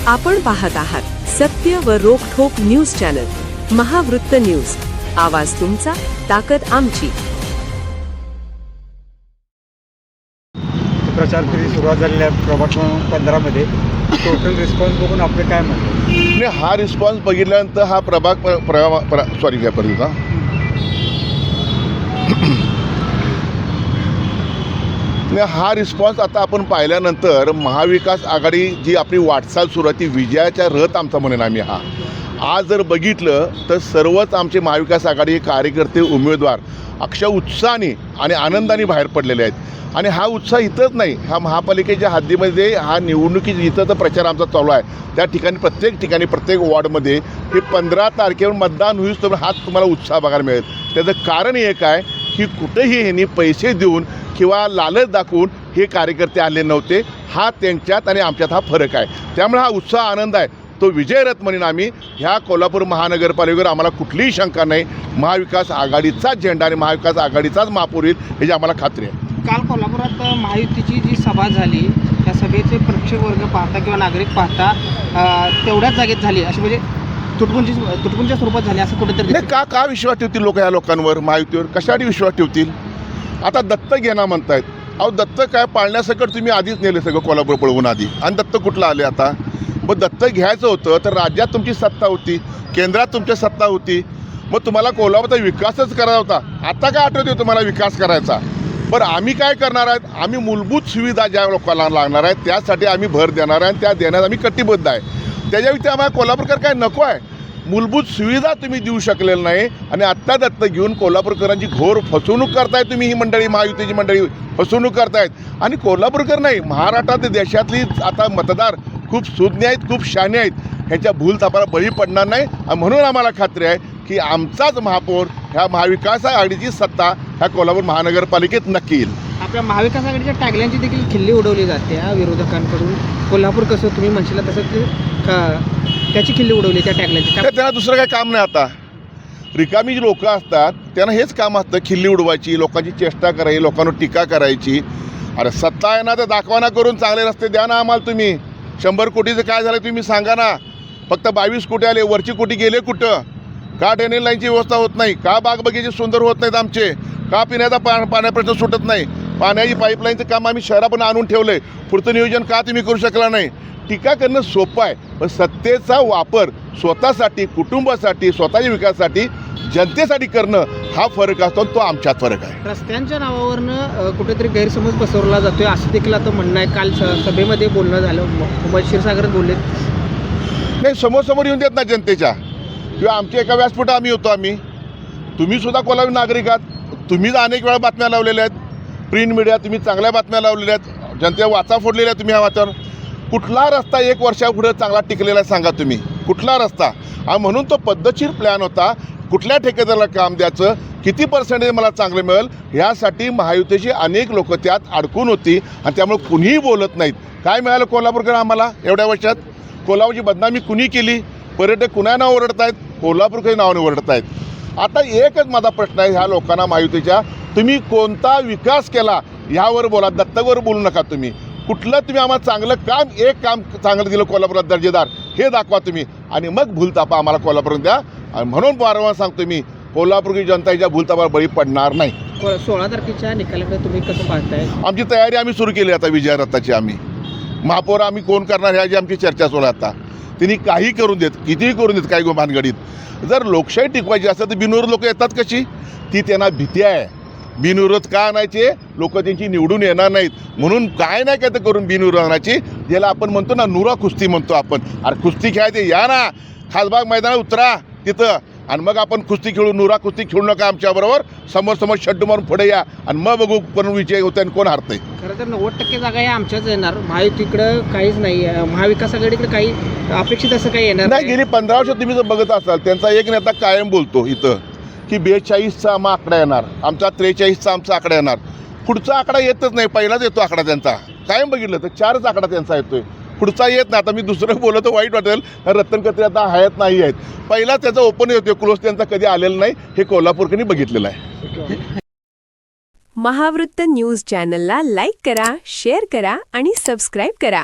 आपण पाहत आहात सत्य व रोखठोक न्यूज चॅनल महावृत्त न्यूज. आवाज तुमचा, ताकद आमची. प्रचार फेरी सुरुवात झालेल्या प्रभाग क्रमांक 15 मध्ये टोटल रिस्पॉन्स बघून आपले काय म्हणतात? नाही, हा रिस्पॉन्स बघितल्यानंतर हा सॉरी घ्या परत का हा रिस्पॉन्स आता आपण पाहिल्यानंतर महाविकास आघाडी जी आपली वाटचाल सुरू आहे ती विजयाच्या रथ आमचा म्हणेन आम्ही. आज जर बघितलं तर सर्वच आमचे महाविकास आघाडी कार्यकर्ते उमेदवार अक्षय उत्साहाने आणि आनंदाने बाहेर पडलेले आहेत. आणि हा उत्साह इथंच नाही, हा महापालिकेच्या हद्दीमध्ये हा निवडणुकीत इथं तर प्रचार आमचा चालू आहे. त्या ठिकाणी प्रत्येक ठिकाणी प्रत्येक वॉर्डमध्ये हे 15 तारखेवर मतदान होईस तर हाच तुम्हाला उत्साह बघायला मिळेल. त्याचं कारण एक आहे की कुठेही ह्यांनी पैसे देऊन किंवा लालच दाखवून हे कार्यकर्ते आले नव्हते. हा त्यांच्यात आणि आमच्यात हा फरक आहे. त्यामुळे हा उत्साह आनंद आहे तो विजयरथ म्हणून आम्ही ह्या कोल्हापूर महानगरपालिकेवर आम्हाला कुठलीही शंका नाही. महाविकास आघाडीचाच झेंडा आणि महाविकास आघाडीचाच महापौर येईल ह्याची आम्हाला खात्री आहे. काल कोल्हापुरात महायुतीची जी सभा झाली त्या सभेचे प्रेक्षक वर्ग पाहता किंवा नागरिक पाहता तेवढ्याच जागेत झाली अशी म्हणजे तुटपुंच्या स्वरूपात झाली असं कुठेतरी नाही. का विश्वास ठेवतील लोक या लोकांवर, महायुतीवर कशासाठी विश्वास ठेवतील? आता दत्तक घेणार म्हणतायत. अहो दत्तक काय पाळण्यासकट तुम्ही आधीच नेले सगळं कोल्हापूर पळवून आधी, आणि दत्तक कुठलं आले आता? मग दत्तक घ्यायचं होतं तर राज्यात तुमची सत्ता होती, केंद्रात तुमची सत्ता होती, मग तुम्हाला कोल्हापूरचा विकासच करायचा होता. आता काय आठवते तुम्हाला विकास करायचा? बरं आम्ही काय करणार आहेत? आम्ही मूलभूत सुविधा ज्या लोकांना लागणार आहेत त्यासाठी आम्ही भर देणार आहे आणि त्या देण्यात आम्ही कटिबद्ध आहे. त्याच्या व्यतिरिक्त आम्हाला कोल्हापूरकर काय नको आहे? मूलभूत सुविधा तुम्ही देऊ शकलेलं नाही आणि आत्ता दत्तक घेऊन कोल्हापूरकरांची घोर फसवणूक करताय तुम्ही. ही मंडळी, महायुतीची मंडळी फसवणूक करतायत. आणि कोल्हापूरकर नाही, महाराष्ट्रात देशातली आता मतदार खूप सुज्ञ आहेत, खूप शहाणे आहेत. ह्याच्या भूलथापाला बळी पडणार नाही. म्हणून आम्हाला खात्री आहे की आमचाच महापौर ह्या महाविकास आघाडीची सत्ता ह्या कोल्हापूर महानगरपालिकेत नक्की येईल. आपल्या महाविकास आघाडीच्या टॅगलाईनची देखील खिल्ली उडवली जाते या विरोधकांकडून. कोल्हापूर कसं तुम्ही म्हणशील तसं त्याची खिल्ली उडवली त्या टॅगलाईनची. त्यांना दुसरं काही काम नाही. आता रिकामी जी लोकं असतात त्यांना हेच काम असतं, खिल्ली उडवायची, लोकांची चेष्टा करायची, लोकांवर टीका करायची. अरे सत्ता आहे ना तर दाखवाना करून चांगले रस्ते द्या ना आम्हाला. तुम्ही 100 कोटीचं काय झालं तुम्ही सांगा ना. फक्त 22 कोटी आले, वरची कोटी गेले कुठं? का ड्रेनेज लाईनची व्यवस्था होत नाही? का बागबगीचे सुंदर होत नाहीत आमचे? का पिण्याचा पाण्या प्रश्न सुटत नाही? पाण्याची पाईपलाईनचं काम आम्ही शहरापर्यंत आणून ठेवलं आहे. पुढचं नियोजन का तुम्ही करू शकला नाही? टीका करणं सोपं आहे, पण सत्तेचा वापर स्वतःसाठी, कुटुंबासाठी, स्वतःच्या विकासासाठी, जनतेसाठी करणं हा फरक असतो. तो आमच्यात फरक आहे. रस्त्यांच्या नावावरनं कुठेतरी गैरसमज पसरवला जातोय असं देखील आता म्हणणं आहे. काल सभेमध्ये बोलणं झालं, क्षीरसागर बोलले. नाही, समोर येऊन देत ना जनतेच्या. किंवा आमच्या एका व्यासपीठात आम्ही होतो. तुम्ही सुद्धा कोल्हापूर नागरिक आहात. तुम्हीच अनेक वेळा बातम्या लावलेल्या आहेत. प्रिंट मीडिया तुम्ही चांगल्या बातम्या लावलेल्या आहेत. जनतेला वाचा फोडलेल्या आहेत तुम्ही ह्या वाचावर. कुठला रस्ता 1 वर्षापुढे चांगला टिकलेला आहे सांगा तुम्ही? कुठला रस्ता? म्हणून तो पद्धतशीर प्लॅन होता. कुठल्या ठेकेदाराला काम द्यायचं, किती पर्सेंटेज मला चांगलं मिळेल, ह्यासाठी महायुतीची अनेक लोक त्यात अडकून होती आणि त्यामुळे कुणीही बोलत नाहीत. काय मिळालं कोल्हापूरकर आम्हाला एवढ्या वर्षात? कोल्हापूरची बदनामी कुणी केली? पर्यटक कुणा नाव ओरडत आहेत? कोल्हापूरकडे नावाने ओरडत आहेत. आता एकच माझा प्रश्न आहे ह्या लोकांना महायुतीच्या, तुम्ही कोणता विकास केला ह्यावर बोला, दत्तकवर बोलू नका. तुम्ही कुठलं तुम्ही आम्हाला चांगलं काम, एक काम चांगलं दिलं कोल्हापुरात दर्जेदार हे दाखवा तुम्ही, आणि मग भूलतापा आम्हाला कोल्हापूर द्या. आणि म्हणून वारंवार सांगतो मी, कोल्हापूरची जनता ह्याच्या भूलतापाला बळी पडणार नाही. 16 तारखेच्या निकालाकडे तुम्ही कसं पाहताय? आमची तयारी आम्ही सुरू केली आता विजयरथाची. आम्ही महापौर आम्ही कोण करणार ह्याची आमची चर्चा सुरू आहे आता. तिने काही करून देत, कितीही करून देत काही भानगडीत. जर लोकशाही टिकवायची असेल तर बिनविरोध लोक येतात कशी? ती त्यांना भीती आहे. बिनविरोध का आणायचे? लोक त्यांची निवडून येणार नाहीत म्हणून काय नाही काय तर करून बिनविरोध आणायची. ज्याला आपण म्हणतो ना नुरा कुस्ती म्हणतो आपण. अरे कुस्ती खेळायचे या ना, खासबाग मैदानात उतरा तिथं आणि मग आपण कुस्ती खेळू. नुरा कुस्ती खेळू नका आमच्याबरोबर. समोर शड्डू मारून पुढे या आणि मग बघू कोण विजय होते आणि कोण हारते. खरं तर 90% जागा या आमच्याच येणार. महायुतीकडं काहीच नाही, महाविकास आघाडीकडे काही अपेक्षित असं काही येणार नाही. गेली 15 वर्ष तुम्ही जर बघत असाल त्यांचा एक नेता कायम बोलतो इथं की 42चा आकडा येणार, आमचा 43चा आमचा आकडा येणार. पुढचा आकडा येतच नाही, पहिलाच येतो आकडा त्यांचा. कायम बघितलं तर 4च आकडा त्यांचा येतोय, पुढचा येत नाही. आता मी दुसरं बोलतो वाईट वाटेल, रतन कत्री आता हयात नाही आहेत. पहिला त्याचा ओपन येतोय, क्लोज त्यांचा कधी आलेला नाही. हे कोल्हापूरकरांनी बघितलेलं आहे. महावृत्त न्यूज चॅनलला लाईक करा, शेअर करा आणि सबस्क्राईब करा.